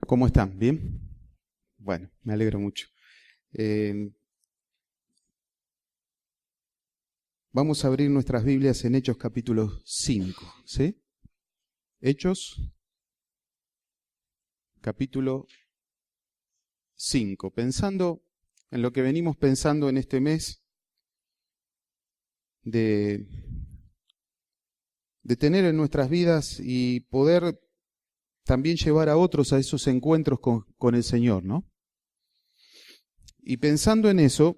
¿Cómo están? ¿Bien? Bueno, me alegro mucho. Vamos a abrir nuestras Biblias en Hechos capítulo 5, ¿sí? Hechos capítulo 5. Pensando en lo que venimos pensando en este mes de tener en nuestras vidas y poder también llevar a otros a esos encuentros con el Señor, ¿no? Y pensando en eso,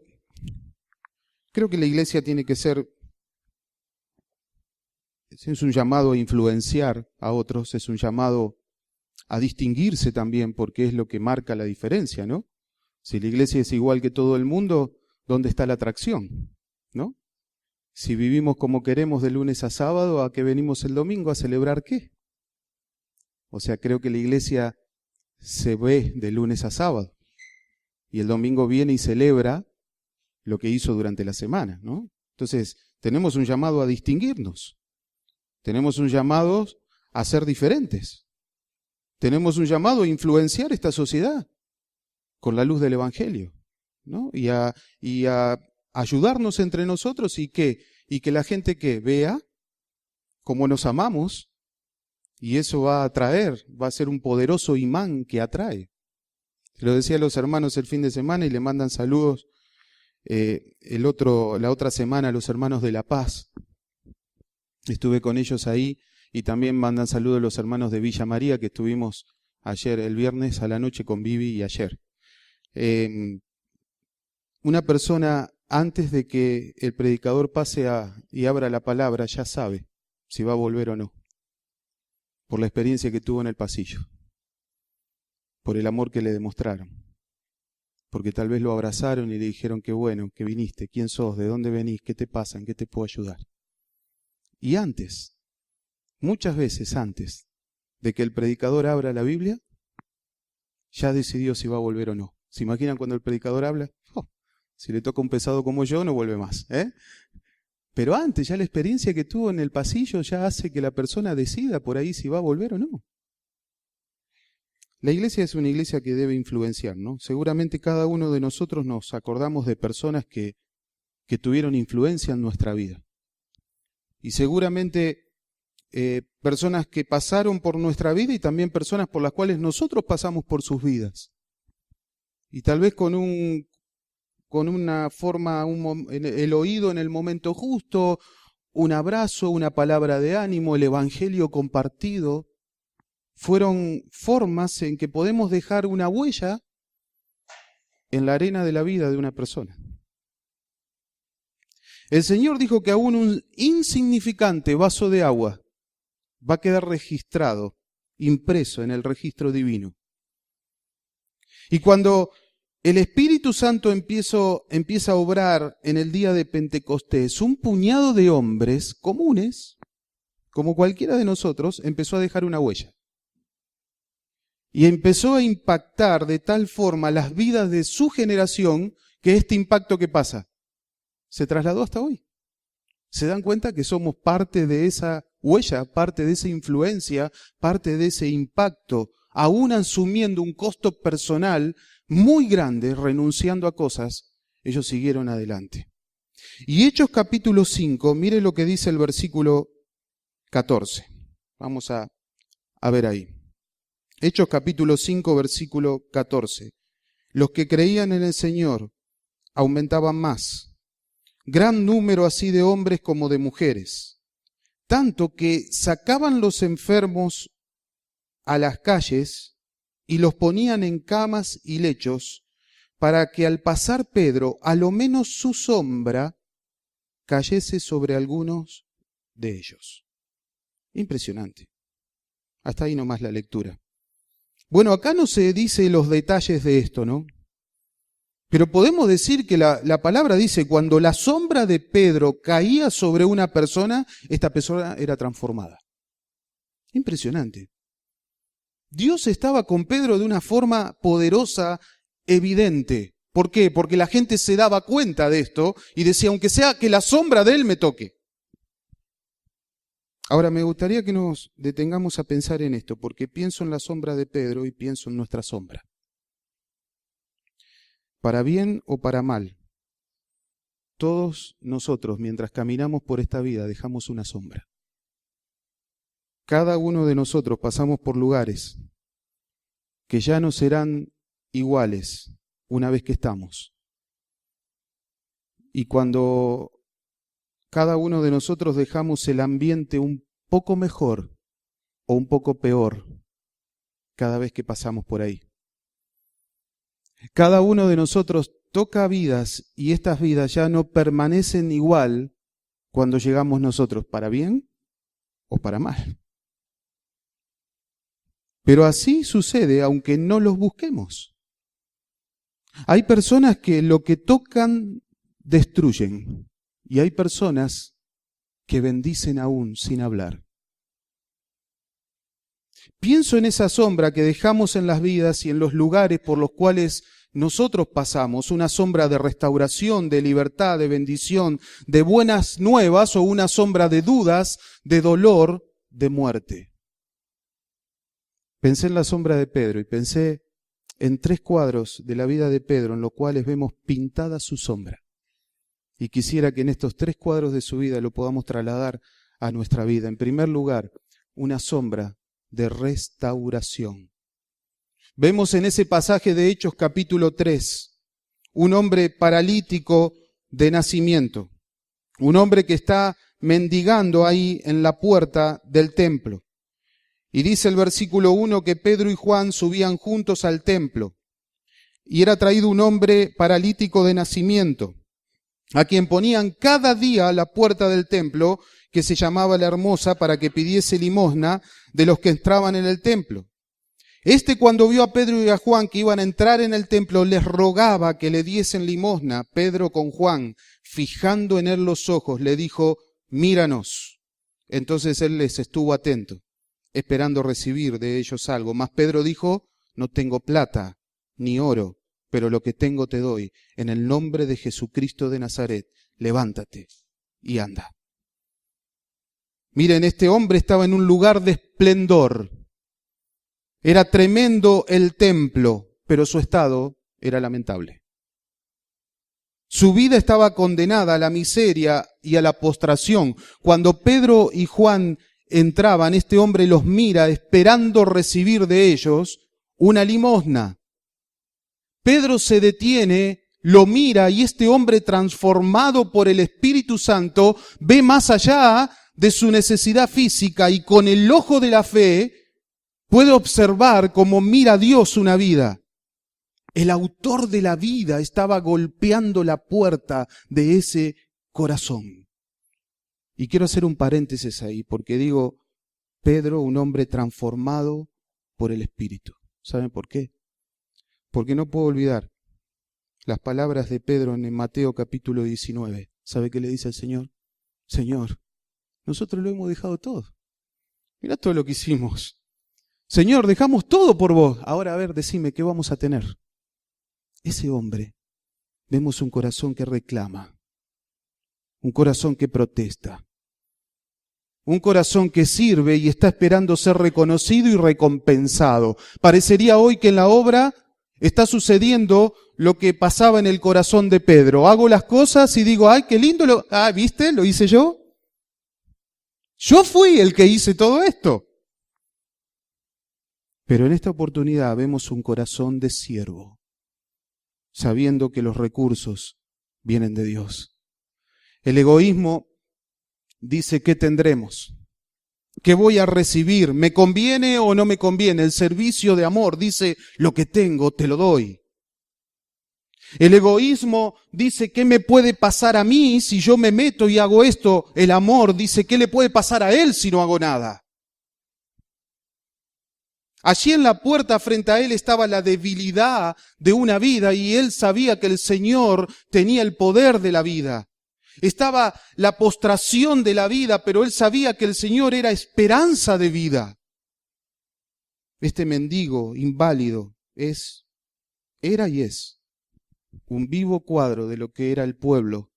creo que la iglesia tiene que ser, es un llamado a influenciar a otros, es un llamado a distinguirse también, porque es lo que marca la diferencia, ¿no? Si la iglesia es igual que todo el mundo, ¿dónde está la atracción? ¿No? Si vivimos como queremos de lunes a sábado, ¿a qué venimos el domingo? ¿A celebrar qué? O sea, creo que la iglesia se ve de lunes a sábado y el domingo viene y celebra lo que hizo durante la semana, ¿no? Entonces, tenemos un llamado a distinguirnos, tenemos un llamado a ser diferentes, tenemos un llamado a influenciar esta sociedad con la luz del Evangelio, ¿no? Y a ayudarnos entre nosotros y que la gente que vea cómo nos amamos, y eso va a atraer, va a ser un poderoso imán que atrae. Se lo decía a los hermanos el fin de semana y le mandan saludos la otra semana a los hermanos de La Paz. Estuve con ellos ahí y también mandan saludos a los hermanos de Villa María que estuvimos ayer, el viernes a la noche con Vivi y ayer. Una persona antes de que el predicador pase y abra la palabra ya sabe si va a volver o no, por la experiencia que tuvo en el pasillo, por el amor que le demostraron, porque tal vez lo abrazaron y le dijeron qué bueno, que viniste, quién sos, de dónde venís, qué te pasa, en qué te puedo ayudar. Y antes, muchas veces antes de que el predicador abra la Biblia, ya decidió si va a volver o no. ¿Se imaginan cuando el predicador habla? Si le toca un pesado como yo, no vuelve más, ¿eh? Pero antes, ya la experiencia que tuvo en el pasillo ya hace que la persona decida por ahí si va a volver o no. La iglesia es una iglesia que debe influenciar, ¿no? Seguramente cada uno de nosotros nos acordamos de personas que tuvieron influencia en nuestra vida. Y seguramente personas que pasaron por nuestra vida y también personas por las cuales nosotros pasamos por sus vidas. Y tal vez con una forma, el oído en el momento justo, un abrazo, una palabra de ánimo, el evangelio compartido, fueron formas en que podemos dejar una huella en la arena de la vida de una persona. El Señor dijo que aún un insignificante vaso de agua va a quedar registrado, impreso en el registro divino. Y cuando el Espíritu Santo empieza a obrar en el día de Pentecostés, un puñado de hombres comunes, como cualquiera de nosotros, empezó a dejar una huella. Y empezó a impactar de tal forma las vidas de su generación que este impacto que pasa se trasladó hasta hoy. ¿Se dan cuenta que somos parte de esa huella, parte de esa influencia, parte de ese impacto, aún asumiendo un costo personal muy grande, renunciando a cosas, ellos siguieron adelante? Y Hechos capítulo 5, mire lo que dice el versículo 14. Vamos a ver ahí. Hechos capítulo 5, versículo 14. Los que creían en el Señor aumentaban más, gran número así de hombres como de mujeres, tanto que sacaban los enfermos a las calles y los ponían en camas y lechos, para que al pasar Pedro, a lo menos su sombra cayese sobre algunos de ellos. Impresionante. Hasta ahí nomás la lectura. Bueno, acá no se dice los detalles de esto, ¿no? Pero podemos decir que la palabra dice, cuando la sombra de Pedro caía sobre una persona, esta persona era transformada. Impresionante. Dios estaba con Pedro de una forma poderosa, evidente. ¿Por qué? Porque la gente se daba cuenta de esto y decía, aunque sea que la sombra de él me toque. Ahora, me gustaría que nos detengamos a pensar en esto, porque pienso en la sombra de Pedro y pienso en nuestra sombra. Para bien o para mal, todos nosotros, mientras caminamos por esta vida, dejamos una sombra. Cada uno de nosotros pasamos por lugares que ya no serán iguales una vez que estamos. Y cuando cada uno de nosotros dejamos el ambiente un poco mejor o un poco peor cada vez que pasamos por ahí. Cada uno de nosotros toca vidas y estas vidas ya no permanecen igual cuando llegamos nosotros, para bien o para mal. Pero así sucede aunque no los busquemos. Hay personas que lo que tocan destruyen y hay personas que bendicen aún sin hablar. Pienso en esa sombra que dejamos en las vidas y en los lugares por los cuales nosotros pasamos, una sombra de restauración, de libertad, de bendición, de buenas nuevas o una sombra de dudas, de dolor, de muerte. Pensé en la sombra de Pedro y pensé en 3 cuadros de la vida de Pedro en los cuales vemos pintada su sombra. Y quisiera que en estos 3 cuadros de su vida lo podamos trasladar a nuestra vida. En primer lugar, una sombra de restauración. Vemos en ese pasaje de Hechos capítulo 3, un hombre paralítico de nacimiento, un hombre que está mendigando ahí en la puerta del templo. Y dice el versículo 1 que Pedro y Juan subían juntos al templo y era traído un hombre paralítico de nacimiento, a quien ponían cada día a la puerta del templo, que se llamaba La Hermosa, para que pidiese limosna de los que entraban en el templo. Cuando vio a Pedro y a Juan que iban a entrar en el templo, les rogaba que le diesen limosna. Pedro con Juan, fijando en él los ojos, le dijo, míranos. Entonces él les estuvo atento, esperando recibir de ellos algo. Mas Pedro dijo, no tengo plata ni oro, pero lo que tengo te doy. En el nombre de Jesucristo de Nazaret, levántate y anda. Miren, este hombre estaba en un lugar de esplendor. Era tremendo el templo, pero su estado era lamentable. Su vida estaba condenada a la miseria y a la postración. Cuando Pedro y Juan entraban, este hombre los mira esperando recibir de ellos una limosna. Pedro se detiene, lo mira y este hombre transformado por el Espíritu Santo ve más allá de su necesidad física y con el ojo de la fe puede observar cómo mira Dios una vida. El autor de la vida estaba golpeando la puerta de ese corazón. Y quiero hacer un paréntesis ahí, porque digo, Pedro, un hombre transformado por el Espíritu. ¿Saben por qué? Porque no puedo olvidar las palabras de Pedro en Mateo capítulo 19. ¿Sabe qué le dice al Señor? Señor, nosotros lo hemos dejado todo. Mirá todo lo que hicimos. Señor, dejamos todo por vos. Ahora, a ver, decime, ¿qué vamos a tener? Ese hombre, vemos un corazón que reclama, un corazón que protesta, un corazón que sirve y está esperando ser reconocido y recompensado. Parecería hoy que en la obra está sucediendo lo que pasaba en el corazón de Pedro. Hago las cosas y digo, ay, qué lindo, ¿viste? Lo hice yo. Yo fui el que hice todo esto. Pero en esta oportunidad vemos un corazón de siervo, sabiendo que los recursos vienen de Dios. El egoísmo dice, ¿qué tendremos? ¿Qué voy a recibir? ¿Me conviene o no me conviene? El servicio de amor dice, lo que tengo te lo doy. El egoísmo dice, ¿qué me puede pasar a mí si yo me meto y hago esto? El amor dice, ¿qué le puede pasar a él si no hago nada? Allí en la puerta frente a él estaba la debilidad de una vida y él sabía que el Señor tenía el poder de la vida. Estaba la postración de la vida, pero él sabía que el Señor era esperanza de vida. Este mendigo inválido era y es un vivo cuadro de lo que era el pueblo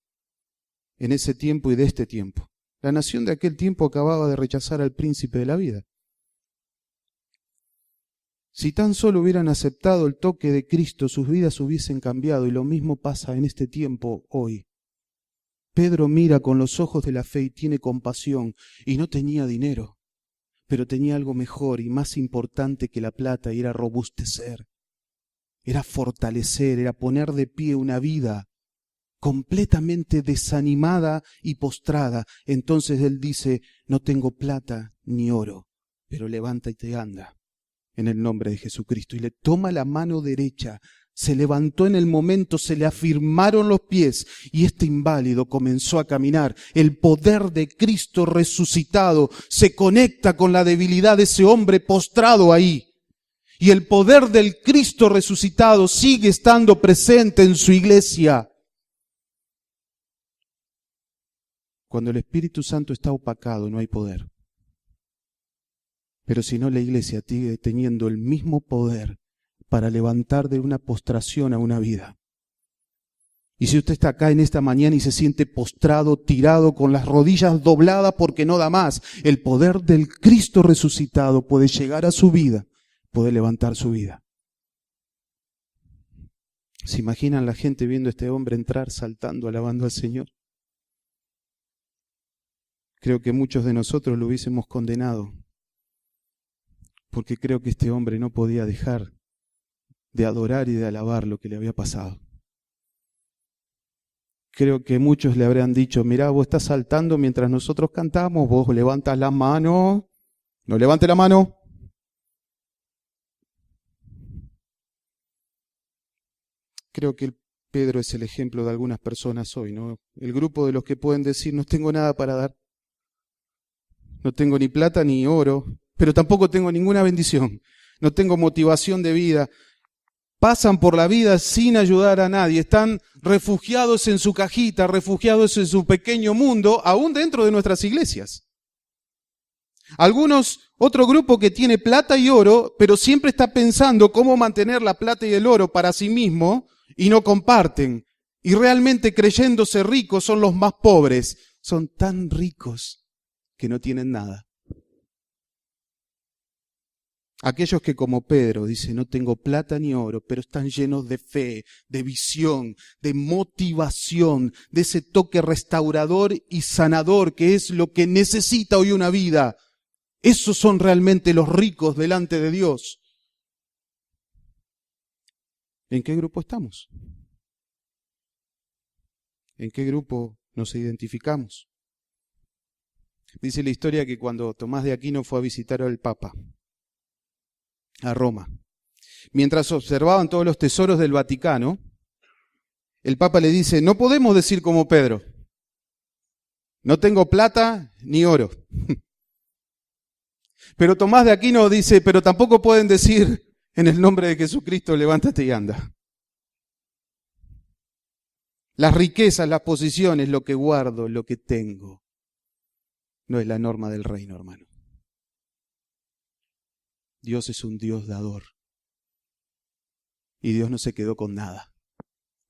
en ese tiempo y de este tiempo. La nación de aquel tiempo acababa de rechazar al príncipe de la vida. Si tan solo hubieran aceptado el toque de Cristo, sus vidas hubiesen cambiado, y lo mismo pasa en este tiempo hoy. Pedro mira con los ojos de la fe y tiene compasión, y no tenía dinero, pero tenía algo mejor y más importante que la plata, y era robustecer, era fortalecer, era poner de pie una vida completamente desanimada y postrada. Entonces él dice: no tengo plata ni oro, pero levántate y anda en el nombre de Jesucristo. Y le toma la mano derecha, se levantó en el momento, se le afirmaron los pies y este inválido comenzó a caminar. El poder de Cristo resucitado se conecta con la debilidad de ese hombre postrado ahí. Y el poder del Cristo resucitado sigue estando presente en su iglesia. Cuando el Espíritu Santo está opacado, no hay poder. Pero si no, la iglesia sigue teniendo el mismo poder para levantar de una postración a una vida. Y si usted está acá en esta mañana y se siente postrado, tirado, con las rodillas dobladas porque no da más, el poder del Cristo resucitado puede llegar a su vida, puede levantar su vida. ¿Se imaginan la gente viendo a este hombre entrar, saltando, alabando al Señor? Creo que muchos de nosotros lo hubiésemos condenado, porque creo que este hombre no podía dejar de adorar y de alabar lo que le había pasado. Creo que muchos le habrían dicho: mirá, vos estás saltando mientras nosotros cantamos, vos levantas la mano, no levante la mano. Creo que Pedro es el ejemplo de algunas personas hoy, ¿no? El grupo de los que pueden decir: no tengo nada para dar, no tengo ni plata ni oro, pero tampoco tengo ninguna bendición, no tengo motivación de vida. Pasan por la vida sin ayudar a nadie, están refugiados en su cajita, refugiados en su pequeño mundo, aún dentro de nuestras iglesias. Algunos, otro grupo que tiene plata y oro, pero siempre está pensando cómo mantener la plata y el oro para sí mismo y no comparten. Y realmente, creyéndose ricos, son los más pobres. Son tan ricos que no tienen nada. Aquellos que, como Pedro, dicen: no tengo plata ni oro, pero están llenos de fe, de visión, de motivación, de ese toque restaurador y sanador que es lo que necesita hoy una vida. Esos son realmente los ricos delante de Dios. ¿En qué grupo estamos? ¿En qué grupo nos identificamos? Dice la historia que cuando Tomás de Aquino fue a visitar al Papa a Roma, mientras observaban todos los tesoros del Vaticano, el Papa le dice: no podemos decir como Pedro, no tengo plata ni oro. Pero Tomás de Aquino dice: pero tampoco pueden decir en el nombre de Jesucristo, levántate y anda. Las riquezas, las posiciones, lo que guardo, lo que tengo, no es la norma del reino, hermano. Dios es un Dios dador. Y Dios no se quedó con nada.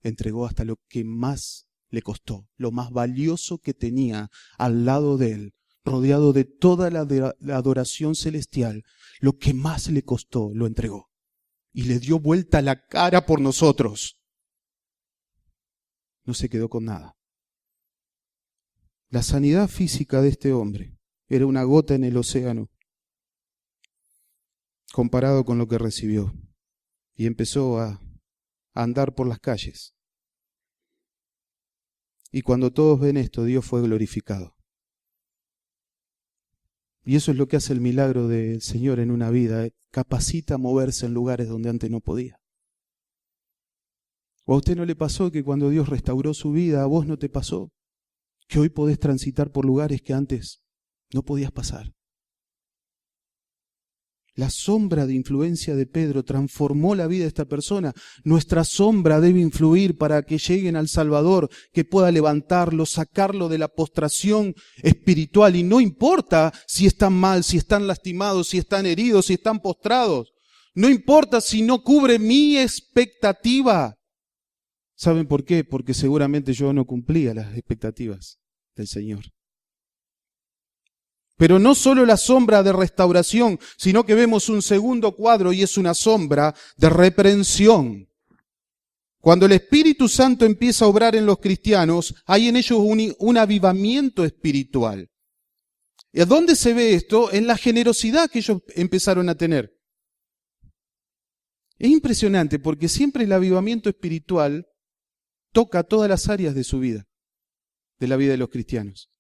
Entregó hasta lo que más le costó, lo más valioso que tenía al lado de él, rodeado de toda la adoración celestial. Lo que más le costó, lo entregó. Y le dio vuelta la cara por nosotros. No se quedó con nada. La sanidad física de este hombre era una gota en el océano comparado con lo que recibió. Y empezó a andar por las calles. Y cuando todos ven esto, Dios fue glorificado. Y eso es lo que hace el milagro del Señor en una vida. Capacita a moverse en lugares donde antes no podía. ¿O a usted no le pasó que cuando Dios restauró su vida, a vos no te pasó? Que hoy podés transitar por lugares que antes no podías pasar. La sombra de influencia de Pedro transformó la vida de esta persona. Nuestra sombra debe influir para que lleguen al Salvador, que pueda levantarlo, sacarlo de la postración espiritual. Y no importa si están mal, si están lastimados, si están heridos, si están postrados. No importa si no cubre mi expectativa. ¿Saben por qué? Porque seguramente yo no cumplía las expectativas del Señor. Pero no solo la sombra de restauración, sino que vemos un segundo cuadro y es una sombra de reprensión. Cuando el Espíritu Santo empieza a obrar en los cristianos, hay en ellos un avivamiento espiritual. ¿Y a dónde se ve esto? En la generosidad que ellos empezaron a tener. Es impresionante porque siempre el avivamiento espiritual toca todas las áreas de su vida, de la vida de los cristianos.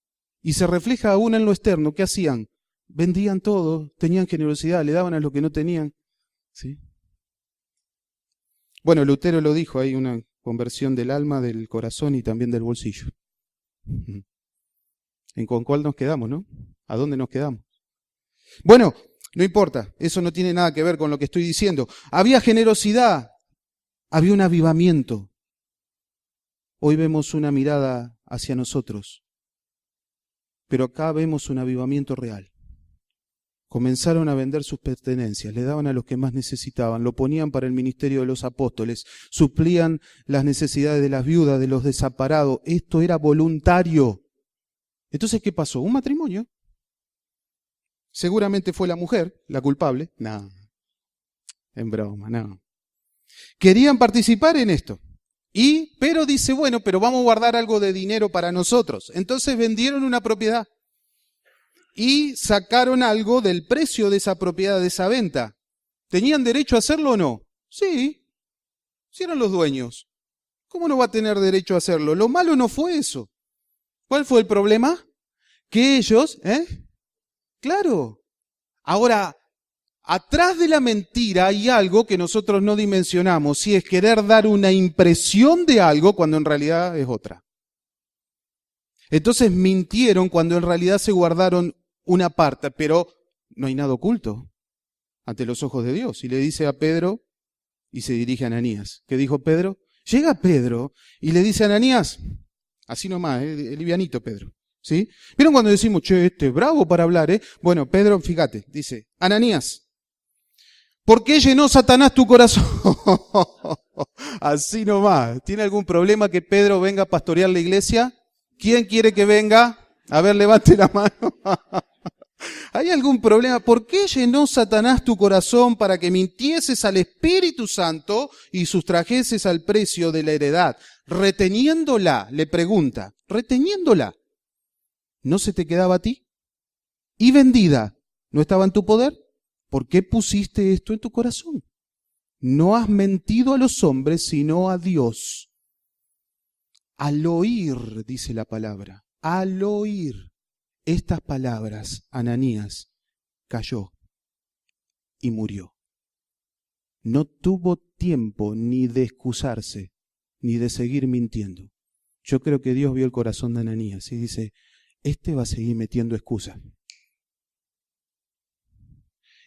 Y se refleja aún en lo externo. ¿Qué hacían? Vendían todo, tenían generosidad, le daban a los que no tenían. ¿Sí? Bueno, Lutero lo dijo, hay una conversión del alma, del corazón y también del bolsillo. ¿Con cuál nos quedamos, no? ¿A dónde nos quedamos? Bueno, no importa, eso no tiene nada que ver con lo que estoy diciendo. Había generosidad, había un avivamiento. Hoy vemos una mirada hacia nosotros. Pero acá vemos un avivamiento real. Comenzaron a vender sus pertenencias, le daban a los que más necesitaban, lo ponían para el ministerio de los apóstoles, suplían las necesidades de las viudas, de los desamparados. Esto era voluntario. Entonces, ¿qué pasó? Un matrimonio. Seguramente fue la mujer la culpable. No, en broma, no. Querían participar en esto. Pero dice, bueno, pero vamos a guardar algo de dinero para nosotros. Entonces vendieron una propiedad y sacaron algo del precio de esa propiedad, de esa venta. ¿Tenían derecho a hacerlo o no? Sí, si eran los dueños. ¿Cómo no va a tener derecho a hacerlo? Lo malo no fue eso. ¿Cuál fue el problema? Que ellos, claro. Ahora, atrás de la mentira hay algo que nosotros no dimensionamos, y es querer dar una impresión de algo cuando en realidad es otra. Entonces mintieron cuando en realidad se guardaron una parte, pero no hay nada oculto ante los ojos de Dios. Y le dice a Pedro, y se dirige a Ananías. ¿Qué dijo Pedro? Llega Pedro y le dice a Ananías, así nomás, livianito Pedro. ¿Sí? ¿Vieron cuando decimos, che, bravo para hablar, Bueno, Pedro, fíjate, dice, Ananías, ¿por qué llenó Satanás tu corazón? Así nomás. ¿Tiene algún problema que Pedro venga a pastorear la iglesia? ¿Quién quiere que venga? A ver, levante la mano. ¿Hay algún problema? ¿Por qué llenó Satanás tu corazón para que mintieses al Espíritu Santo y sustrajeses al precio de la heredad? Reteniéndola, le pregunta, reteniéndola. ¿No se te quedaba a ti? ¿Y vendida? ¿No estaba en tu poder? ¿Por qué pusiste esto en tu corazón? No has mentido a los hombres, sino a Dios. Al oír, dice la palabra, al oír estas palabras, Ananías cayó y murió. No tuvo tiempo ni de excusarse, ni de seguir mintiendo. Yo creo que Dios vio el corazón de Ananías y dice, va a seguir metiendo excusas.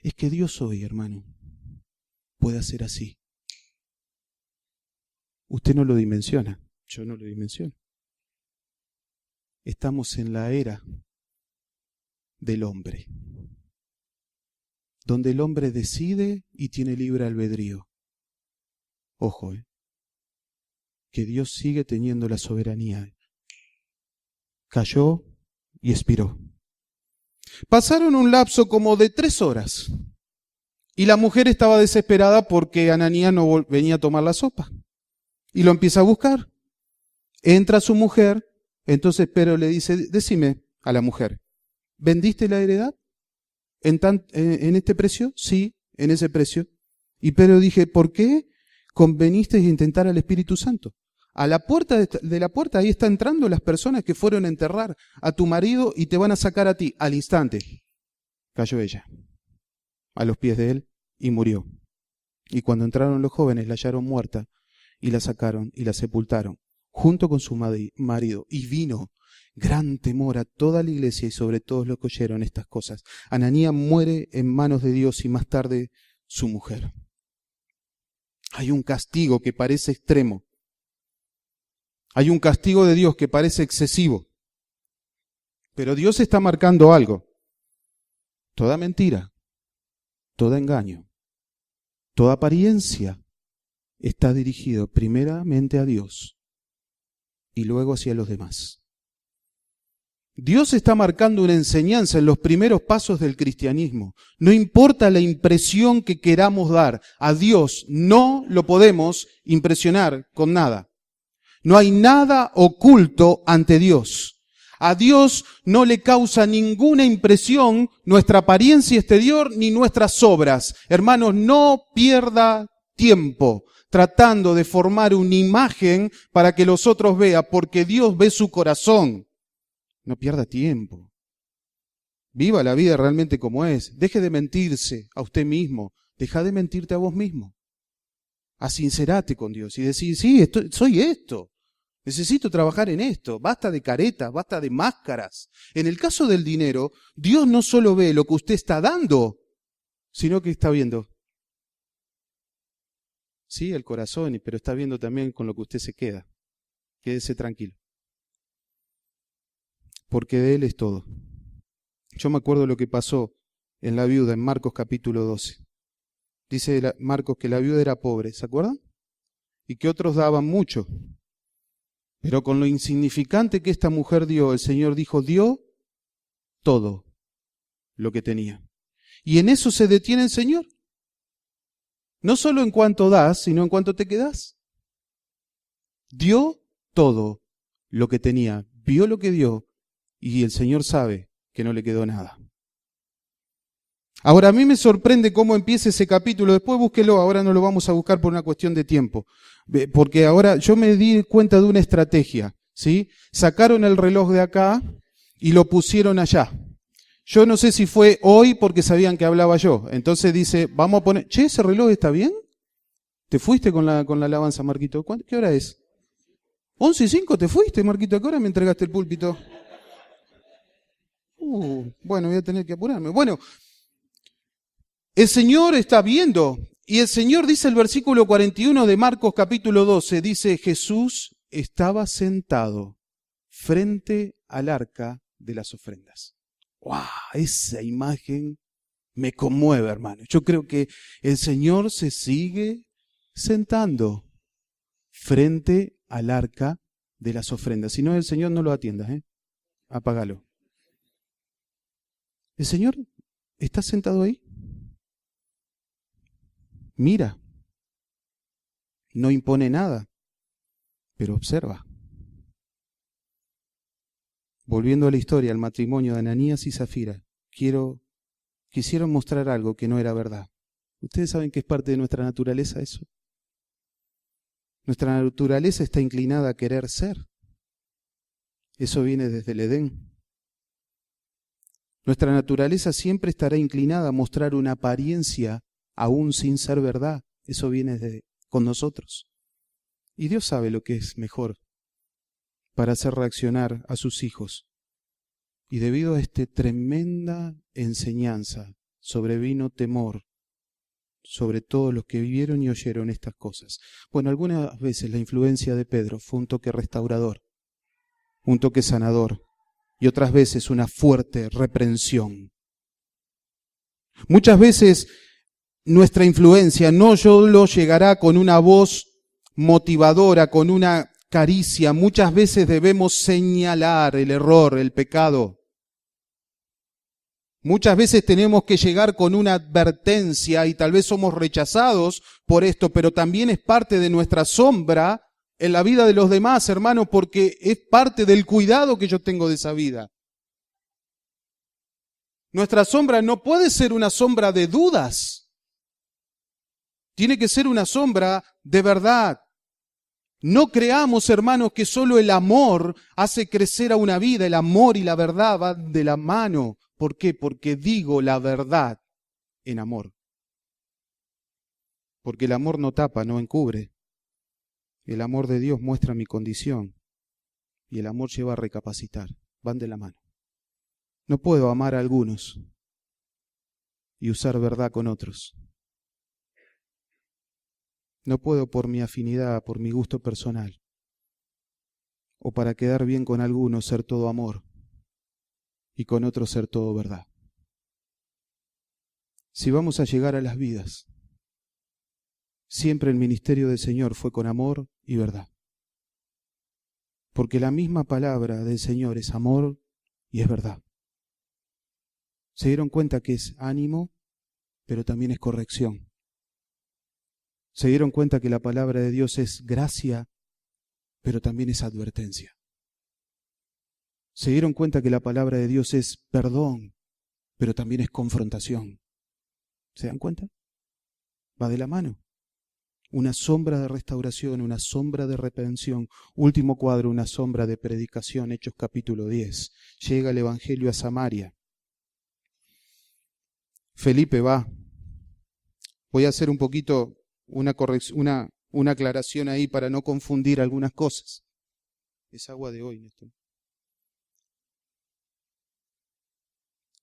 Es que Dios hoy, hermano, puede hacer así. Usted no lo dimensiona, yo no lo dimensiono. Estamos en la era del hombre, donde el hombre decide y tiene libre albedrío. Ojo, que Dios sigue teniendo la soberanía. Cayó y expiró. Pasaron un lapso como de 3 horas y la mujer estaba desesperada porque Ananías no venía a tomar la sopa y lo empieza a buscar. Entra su mujer, entonces Pedro le dice, decime a la mujer, ¿vendiste la heredad en este precio? Sí, en ese precio. Y Pedro dije, ¿por qué conveniste a intentar al Espíritu Santo? A la puerta de la puerta, ahí está entrando las personas que fueron a enterrar a tu marido y te van a sacar a ti. Al instante cayó ella a los pies de él y murió. Y cuando entraron los jóvenes la hallaron muerta y la sacaron y la sepultaron junto con su marido. Y vino gran temor a toda la iglesia y sobre todos los que oyeron estas cosas. Ananías muere en manos de Dios y más tarde su mujer. Hay un castigo que parece extremo. Hay un castigo de Dios que parece excesivo. Pero Dios está marcando algo. Toda mentira, todo engaño, toda apariencia está dirigido primeramente a Dios y luego hacia los demás. Dios está marcando una enseñanza en los primeros pasos del cristianismo. No importa la impresión que queramos dar, a Dios no lo podemos impresionar con nada. No hay nada oculto ante Dios. A Dios no le causa ninguna impresión nuestra apariencia exterior ni nuestras obras. Hermanos, no pierda tiempo tratando de formar una imagen para que los otros vean, porque Dios ve su corazón. No pierda tiempo. Viva la vida realmente como es. Deje de mentirse a usted mismo. Deja de mentirte a vos mismo. Asincerate con Dios y decir, sí, soy esto. Necesito trabajar en esto. Basta de caretas, basta de máscaras. En el caso del dinero, Dios no solo ve lo que usted está dando, sino que está viendo. Sí, el corazón, pero está viendo también con lo que usted se queda. Quédese tranquilo. Porque de Él es todo. Yo me acuerdo lo que pasó en la viuda, en Marcos capítulo 12. Dice Marcos que la viuda era pobre, ¿se acuerdan? Y que otros daban mucho. Pero con lo insignificante que esta mujer dio, el Señor dijo, dio todo lo que tenía. Y en eso se detiene el Señor. No solo en cuanto das, sino en cuanto te quedas. Dio todo lo que tenía, vio lo que dio, y el Señor sabe que no le quedó nada. Ahora, a mí me sorprende cómo empieza ese capítulo. Después búsquelo, ahora no lo vamos a buscar por una cuestión de tiempo. Porque ahora yo me di cuenta de una estrategia, ¿sí? Sacaron el reloj de acá y lo pusieron allá. Yo no sé si fue hoy porque sabían que hablaba yo. Entonces dice, vamos a poner, che, ¿ese reloj está bien? ¿Te fuiste con la alabanza, Marquito? ¿Qué hora es? 11:05, ¿te fuiste, Marquito? ¿A qué hora me entregaste el púlpito? Bueno, voy a tener que apurarme. Bueno, el Señor está viendo, y el Señor dice el versículo 41 de Marcos capítulo 12, dice, Jesús estaba sentado frente al arca de las ofrendas. ¡Wow! Esa imagen me conmueve, hermano. Yo creo que el Señor se sigue sentando frente al arca de las ofrendas. Si no, el Señor no lo atienda, apágalo. El Señor está sentado ahí. Mira, no impone nada, pero observa. Volviendo a la historia, al matrimonio de Ananías y Zafira, quisieron mostrar algo que no era verdad. ¿Ustedes saben que es parte de nuestra naturaleza eso? Nuestra naturaleza está inclinada a querer ser. Eso viene desde el Edén. Nuestra naturaleza siempre estará inclinada a mostrar una apariencia aún sin ser verdad. Eso viene con nosotros. Y Dios sabe lo que es mejor para hacer reaccionar a sus hijos. Y debido a esta tremenda enseñanza, sobrevino temor sobre todos los que vivieron y oyeron estas cosas. Bueno, algunas veces la influencia de Pedro fue un toque restaurador, un toque sanador, y otras veces una fuerte reprensión. Muchas veces nuestra influencia no solo llegará con una voz motivadora, con una caricia. Muchas veces debemos señalar el error, el pecado. Muchas veces tenemos que llegar con una advertencia y tal vez somos rechazados por esto, pero también es parte de nuestra sombra en la vida de los demás, hermanos, porque es parte del cuidado que yo tengo de esa vida. Nuestra sombra no puede ser una sombra de dudas. Tiene que ser una sombra de verdad. No creamos, hermanos, que solo el amor hace crecer a una vida. El amor y la verdad van de la mano. ¿Por qué? Porque digo la verdad en amor. Porque el amor no tapa, no encubre. El amor de Dios muestra mi condición. Y el amor lleva a recapacitar. Van de la mano. No puedo amar a algunos y usar verdad con otros. No puedo por mi afinidad, por mi gusto personal, o para quedar bien con algunos ser todo amor y con otros ser todo verdad. Si vamos a llegar a las vidas, siempre el ministerio del Señor fue con amor y verdad. Porque la misma palabra del Señor es amor Y es verdad. Se dieron cuenta que es ánimo, pero también es corrección. Se dieron cuenta que la palabra de Dios es gracia, pero también es advertencia. Se dieron cuenta que la palabra de Dios es perdón, pero también es confrontación. ¿Se dan cuenta? Va de la mano. Una sombra de restauración, una sombra de redención. Último cuadro, una sombra de predicación, Hechos capítulo 10. Llega el Evangelio a Samaria. Felipe va. Voy a hacer un poquito una aclaración ahí para no confundir algunas cosas. Es agua de hoy, Néstor.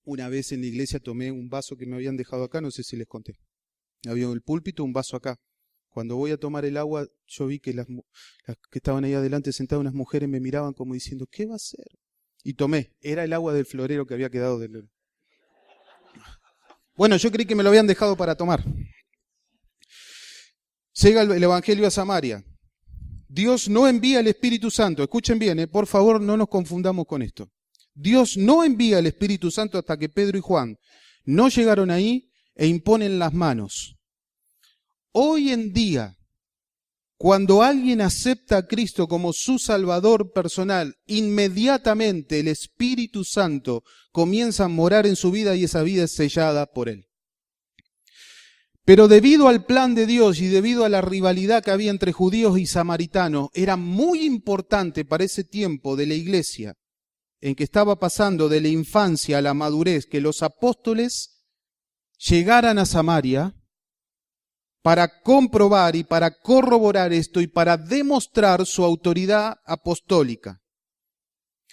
Una vez en la iglesia tomé un vaso que me habían dejado acá, no sé si les conté. Había el púlpito, un vaso acá. Cuando voy a tomar el agua, yo vi que las que estaban ahí adelante sentadas, unas mujeres me miraban como diciendo, ¿qué va a hacer? Y tomé, era el agua del florero que había quedado del... Bueno, yo creí que me lo habían dejado para tomar. Llega el Evangelio a Samaria. Dios no envía el Espíritu Santo. Escuchen bien, por favor, no nos confundamos con esto. Dios no envía el Espíritu Santo hasta que Pedro y Juan no llegaron ahí e imponen las manos. Hoy en día, cuando alguien acepta a Cristo como su Salvador personal, inmediatamente el Espíritu Santo comienza a morar en su vida y esa vida es sellada por Él. Pero debido al plan de Dios y debido a la rivalidad que había entre judíos y samaritanos, era muy importante para ese tiempo de la iglesia, en que estaba pasando de la infancia a la madurez, que los apóstoles llegaran a Samaria para comprobar y para corroborar esto y para demostrar su autoridad apostólica.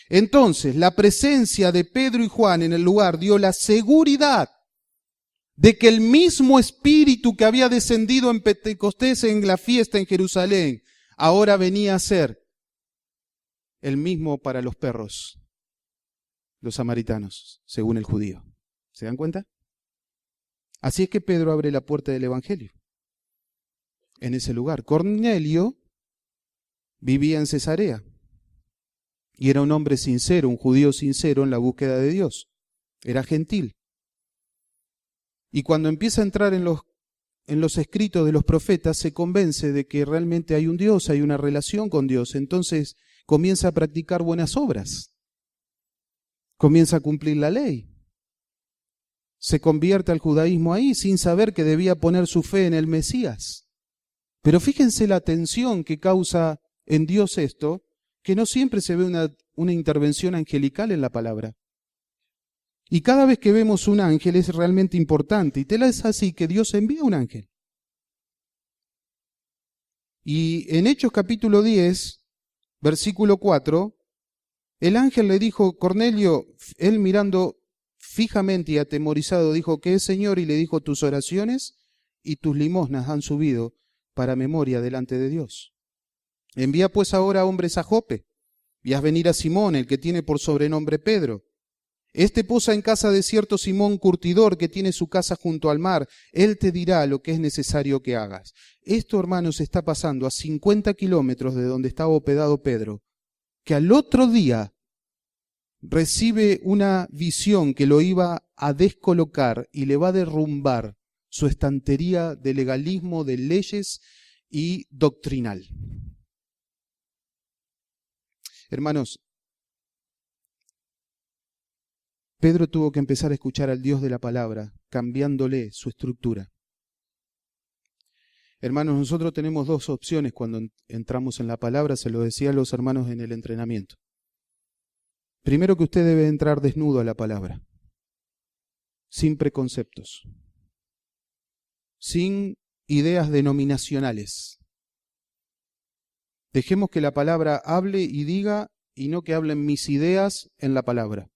Entonces, la presencia de Pedro y Juan en el lugar dio la seguridad de que el mismo Espíritu que había descendido en Pentecostés en la fiesta en Jerusalén, ahora venía a ser el mismo para los perros, los samaritanos, según el judío. ¿Se dan cuenta? Así es que Pedro abre la puerta del Evangelio en ese lugar. Cornelio vivía en Cesarea y era un hombre sincero, un judío sincero en la búsqueda de Dios. Era gentil. Y cuando empieza a entrar en los escritos de los profetas, se convence de que realmente hay un Dios, hay una relación con Dios. Entonces comienza a practicar buenas obras. Comienza a cumplir la ley. Se convierte al judaísmo ahí sin saber que debía poner su fe en el Mesías. Pero fíjense la tensión que causa en Dios esto, que no siempre se ve una intervención angelical en la palabra. Y cada vez que vemos un ángel es realmente importante. Y tela es así que Dios envía un ángel. Y en Hechos capítulo 10, versículo 4, el ángel le dijo, Cornelio, él mirando fijamente y atemorizado, dijo, ¿qué es, Señor? Y le dijo, tus oraciones y tus limosnas han subido para memoria delante de Dios. Envía pues ahora hombres a Jope, y haz venir a Simón, el que tiene por sobrenombre Pedro. Este posa en casa de cierto Simón curtidor que tiene su casa junto al mar. Él te dirá lo que es necesario que hagas. Esto, hermanos, está pasando a 50 kilómetros de donde estaba hospedado Pedro, que al otro día recibe una visión que lo iba a descolocar y le va a derrumbar su estantería de legalismo, de leyes y doctrinal. Hermanos, Pedro tuvo que empezar a escuchar al Dios de la palabra, cambiándole su estructura. Hermanos, nosotros tenemos dos opciones cuando entramos en la palabra, se lo decía a los hermanos en el entrenamiento. Primero, que usted debe entrar desnudo a la palabra, sin preconceptos, sin ideas denominacionales. Dejemos que la palabra hable y diga, y no que hablen mis ideas en la palabra.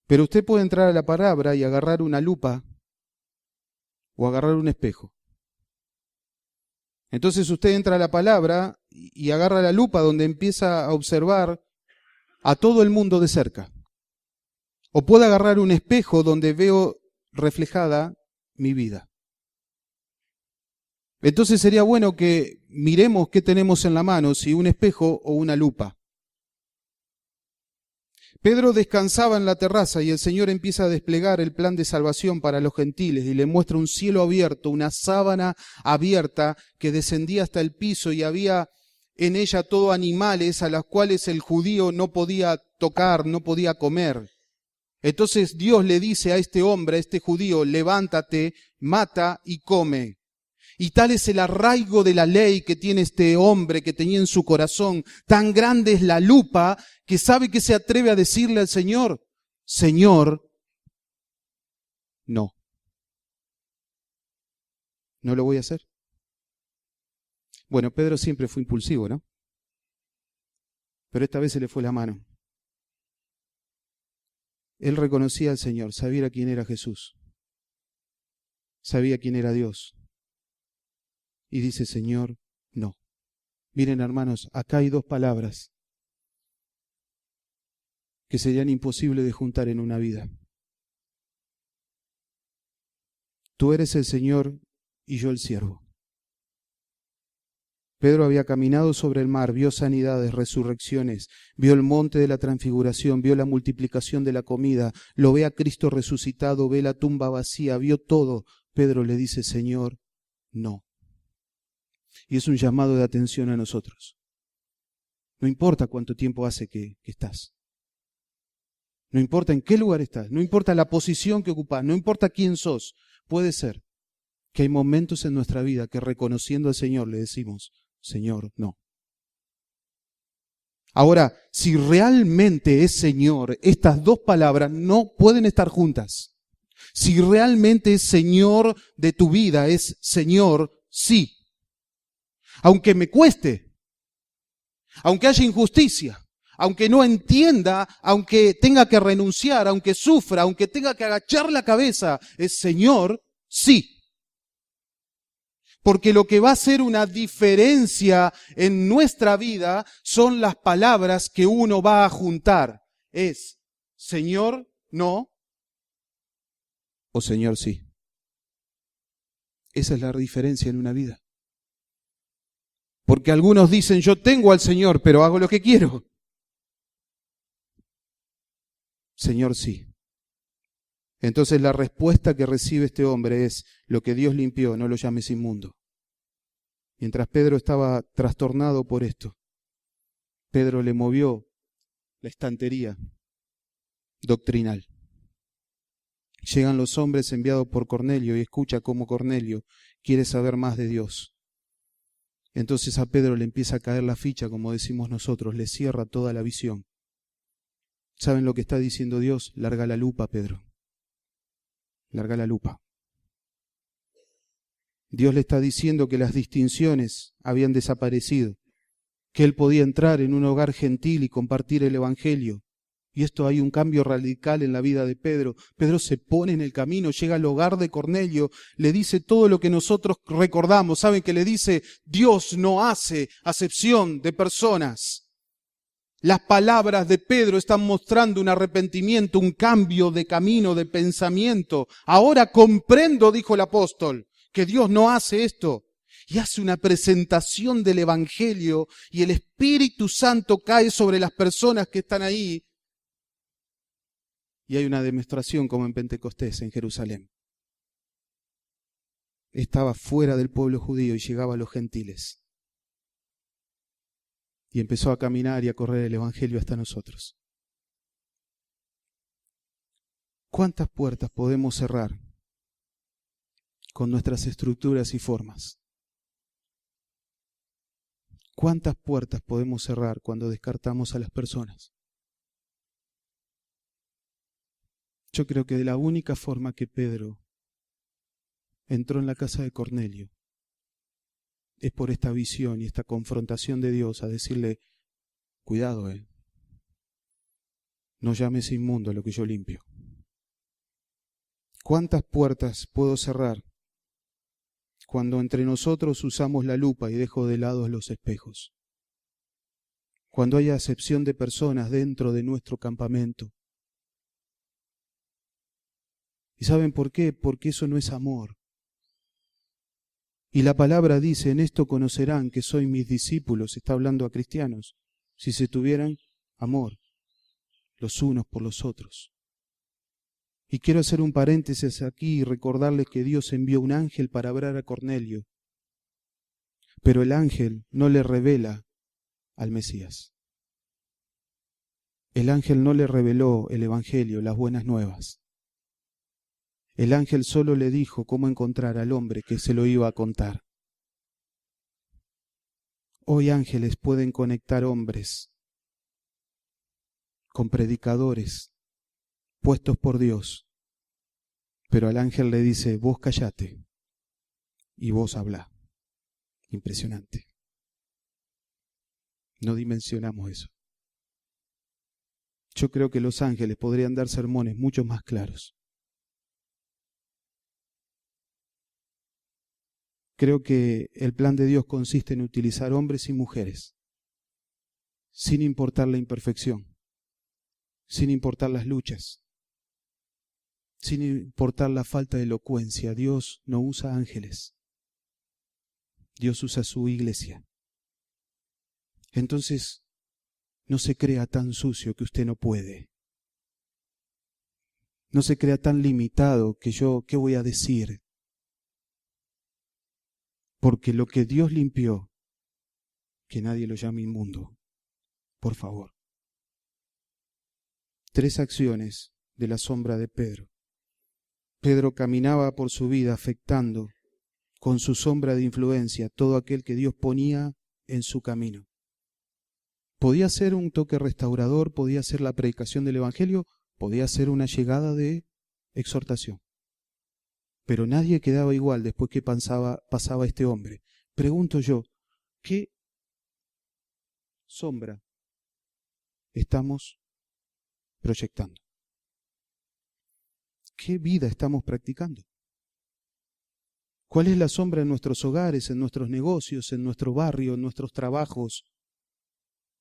Pero usted puede entrar a la palabra y agarrar una lupa o agarrar un espejo. Entonces usted entra a la palabra y agarra la lupa donde empieza a observar a todo el mundo de cerca. O puede agarrar un espejo donde veo reflejada mi vida. Entonces sería bueno que miremos qué tenemos en la mano, si un espejo o una lupa. Pedro descansaba en la terraza y el Señor empieza a desplegar el plan de salvación para los gentiles y le muestra un cielo abierto, una sábana abierta que descendía hasta el piso y había en ella todo animales a los cuales el judío no podía tocar, no podía comer. Entonces Dios le dice a este hombre, a este judío, levántate, mata y come. Y tal es el arraigo de la ley que tiene este hombre que tenía en su corazón. Tan grande es la lupa que sabe que se atreve a decirle al Señor, Señor, no. No lo voy a hacer. Bueno, Pedro siempre fue impulsivo, ¿no? Pero esta vez se le fue la mano. Él reconocía al Señor, sabía quién era Jesús, sabía quién era Dios. Y dice, Señor, no. Miren, hermanos, acá hay dos palabras que serían imposibles de juntar en una vida. Tú eres el Señor y yo el siervo. Pedro había caminado sobre el mar, vio sanidades, resurrecciones, vio el monte de la transfiguración, vio la multiplicación de la comida, lo ve a Cristo resucitado, ve la tumba vacía, vio todo. Pedro le dice, Señor, no. Y es un llamado de atención a nosotros. No importa cuánto tiempo hace que estás. No importa en qué lugar estás. No importa la posición que ocupas. No importa quién sos. Puede ser que hay momentos en nuestra vida que reconociendo al Señor le decimos, Señor, no. Ahora, si realmente es Señor, estas dos palabras no pueden estar juntas. Si realmente es Señor de tu vida, es Señor, sí. Aunque me cueste, aunque haya injusticia, aunque no entienda, aunque tenga que renunciar, aunque sufra, aunque tenga que agachar la cabeza, es Señor, sí. Porque lo que va a hacer una diferencia en nuestra vida son las palabras que uno va a juntar. Es Señor, no, o Señor, sí. Esa es la diferencia en una vida. Porque algunos dicen, yo tengo al Señor, pero hago lo que quiero. Señor, sí. Entonces la respuesta que recibe este hombre es, lo que Dios limpió, no lo llames inmundo. Mientras Pedro estaba trastornado por esto, Pedro le movió la estantería doctrinal. Llegan los hombres enviados por Cornelio y escucha cómo Cornelio quiere saber más de Dios. Entonces a Pedro le empieza a caer la ficha, como decimos nosotros, le cierra toda la visión. ¿Saben lo que está diciendo Dios? Larga la lupa, Pedro. Larga la lupa. Dios le está diciendo que las distinciones habían desaparecido, que él podía entrar en un hogar gentil y compartir el Evangelio. Y esto hay un cambio radical en la vida de Pedro. Pedro se pone en el camino, llega al hogar de Cornelio, le dice todo lo que nosotros recordamos. ¿Saben que le dice? Dios no hace acepción de personas. Las palabras de Pedro están mostrando un arrepentimiento, un cambio de camino, de pensamiento. Ahora comprendo, dijo el apóstol, que Dios no hace esto. Y hace una presentación del Evangelio y el Espíritu Santo cae sobre las personas que están ahí. Y hay una demostración como en Pentecostés, en Jerusalén. Estaba fuera del pueblo judío y llegaba a los gentiles. Y empezó a caminar y a correr el Evangelio hasta nosotros. ¿Cuántas puertas podemos cerrar con nuestras estructuras y formas? ¿Cuántas puertas podemos cerrar cuando descartamos a las personas? Yo creo que de la única forma que Pedro entró en la casa de Cornelio es por esta visión y esta confrontación de Dios a decirle, cuidado, no llames inmundo a lo que yo limpio. ¿Cuántas puertas puedo cerrar cuando entre nosotros usamos la lupa y dejo de lado los espejos? Cuando hay acepción de personas dentro de nuestro campamento. ¿Y saben por qué? Porque eso no es amor. Y la palabra dice, en esto conocerán que soy mis discípulos, está hablando a cristianos, si se tuvieran amor los unos por los otros. Y quiero hacer un paréntesis aquí y recordarles que Dios envió un ángel para hablar a Cornelio, pero el ángel no le revela al Mesías. El ángel no le reveló el Evangelio, las buenas nuevas. El ángel solo le dijo cómo encontrar al hombre que se lo iba a contar. Hoy ángeles pueden conectar hombres con predicadores puestos por Dios, pero al ángel le dice, vos callate y vos hablá. Impresionante. No dimensionamos eso. Yo creo que los ángeles podrían dar sermones mucho más claros. Creo que el plan de Dios consiste en utilizar hombres y mujeres, sin importar la imperfección, sin importar las luchas, sin importar la falta de elocuencia. Dios no usa ángeles. Dios usa su iglesia. Entonces, no se crea tan sucio que usted no puede. No se crea tan limitado que yo, ¿qué voy a decir? Porque lo que Dios limpió, que nadie lo llame inmundo, por favor. 3 acciones de la sombra de Pedro. Pedro caminaba por su vida afectando con su sombra de influencia todo aquel que Dios ponía en su camino. Podía ser un toque restaurador, podía ser la predicación del Evangelio, podía ser una llegada de exhortación. Pero nadie quedaba igual después que pasaba este hombre. Pregunto yo, ¿qué sombra estamos proyectando? ¿Qué vida estamos practicando? ¿Cuál es la sombra en nuestros hogares, en nuestros negocios, en nuestro barrio, en nuestros trabajos?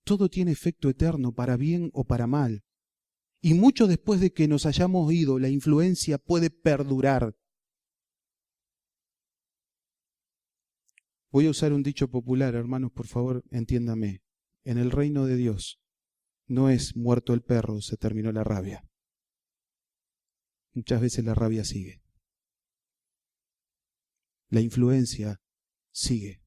Todo tiene efecto eterno, para bien o para mal. Y mucho después de que nos hayamos ido, la influencia puede perdurar. Voy a usar un dicho popular, hermanos, por favor, entiéndame. En el reino de Dios no es muerto el perro, se terminó la rabia. Muchas veces la rabia sigue. La influencia sigue.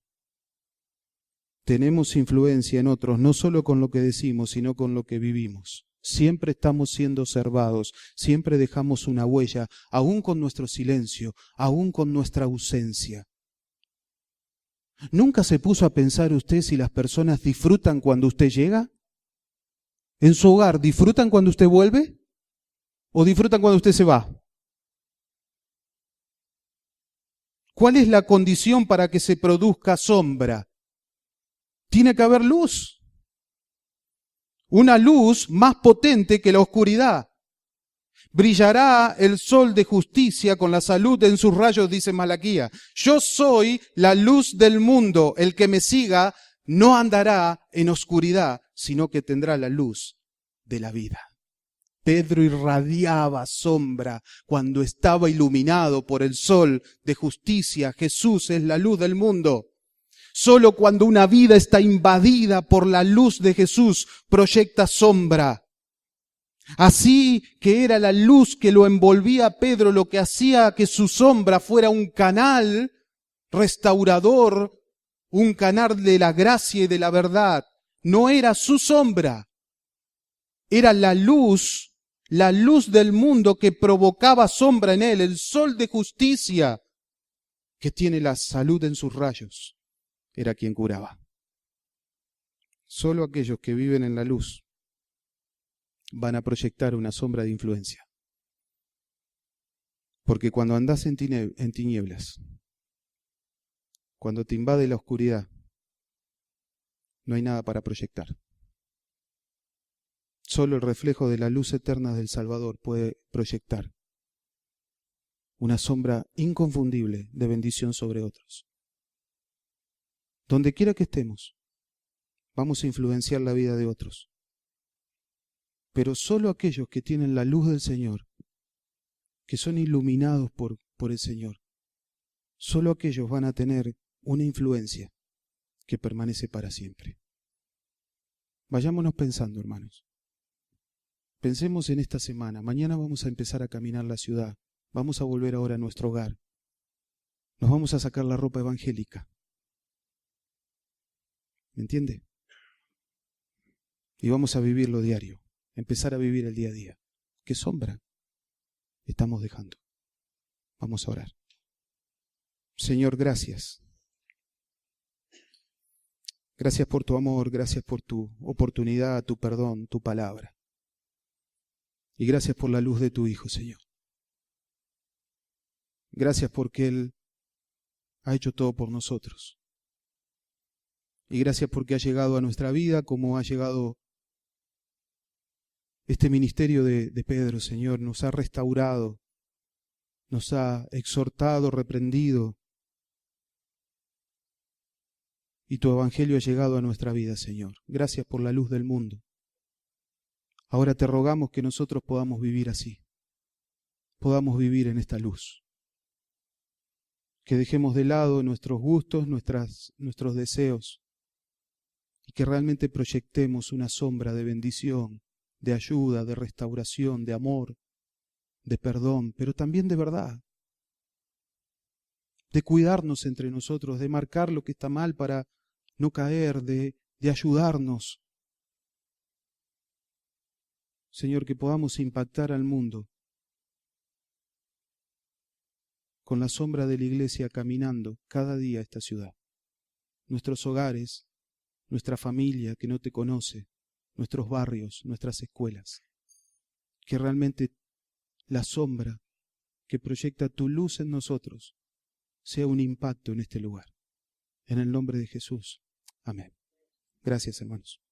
Tenemos influencia en otros, no solo con lo que decimos, sino con lo que vivimos. Siempre estamos siendo observados, siempre dejamos una huella, aún con nuestro silencio, aún con nuestra ausencia. ¿Nunca se puso a pensar usted si las personas disfrutan cuando usted llega? ¿En su hogar disfrutan cuando usted vuelve? ¿O disfrutan cuando usted se va? ¿Cuál es la condición para que se produzca sombra? Tiene que haber luz. Una luz más potente que la oscuridad. Brillará el sol de justicia con la salud en sus rayos, dice Malaquía. Yo soy la luz del mundo. El que me siga no andará en oscuridad, sino que tendrá la luz de la vida. Pedro irradiaba sombra cuando estaba iluminado por el sol de justicia. Jesús es la luz del mundo. Solo cuando una vida está invadida por la luz de Jesús proyecta sombra. Así que era la luz que lo envolvía a Pedro lo que hacía que su sombra fuera un canal restaurador, un canal de la gracia y de la verdad. No era su sombra, era la luz del mundo que provocaba sombra en él, el sol de justicia que tiene la salud en sus rayos, era quien curaba. Solo aquellos que viven en la luz van a proyectar una sombra de influencia. Porque cuando andás en tinieblas, cuando te invade la oscuridad, no hay nada para proyectar. Solo el reflejo de la luz eterna del Salvador puede proyectar una sombra inconfundible de bendición sobre otros. Donde quiera que estemos, vamos a influenciar la vida de otros. Pero solo aquellos que tienen la luz del Señor, que son iluminados por el Señor, solo aquellos van a tener una influencia que permanece para siempre. Vayámonos pensando, hermanos. Pensemos en esta semana. Mañana vamos a empezar a caminar la ciudad. Vamos a volver ahora a nuestro hogar. Nos vamos a sacar la ropa evangélica. ¿Me entiende? Y vamos a vivir lo diario. Empezar a vivir el día a día. ¿Qué sombra estamos dejando? Vamos a orar. Señor, gracias. Gracias por tu amor, gracias por tu oportunidad, tu perdón, tu palabra. Y gracias por la luz de tu Hijo, Señor. Gracias porque Él ha hecho todo por nosotros. Y gracias porque ha llegado a nuestra vida como ha llegado este ministerio de Pedro, Señor. Nos ha restaurado, nos ha exhortado, reprendido. Y tu evangelio ha llegado a nuestra vida, Señor. Gracias por la luz del mundo. Ahora te rogamos que nosotros podamos vivir así. Podamos vivir en esta luz. Que dejemos de lado nuestros gustos, nuestros deseos. Y que realmente proyectemos una sombra de bendición, de ayuda, de restauración, de amor, de perdón, pero también de verdad. De cuidarnos entre nosotros, de marcar lo que está mal para no caer, de ayudarnos. Señor, que podamos impactar al mundo con la sombra de la iglesia caminando cada día a esta ciudad. Nuestros hogares, nuestra familia que no te conoce, nuestros barrios, nuestras escuelas. Que realmente la sombra que proyecta tu luz en nosotros sea un impacto en este lugar. En el nombre de Jesús. Amén. Gracias, hermanos.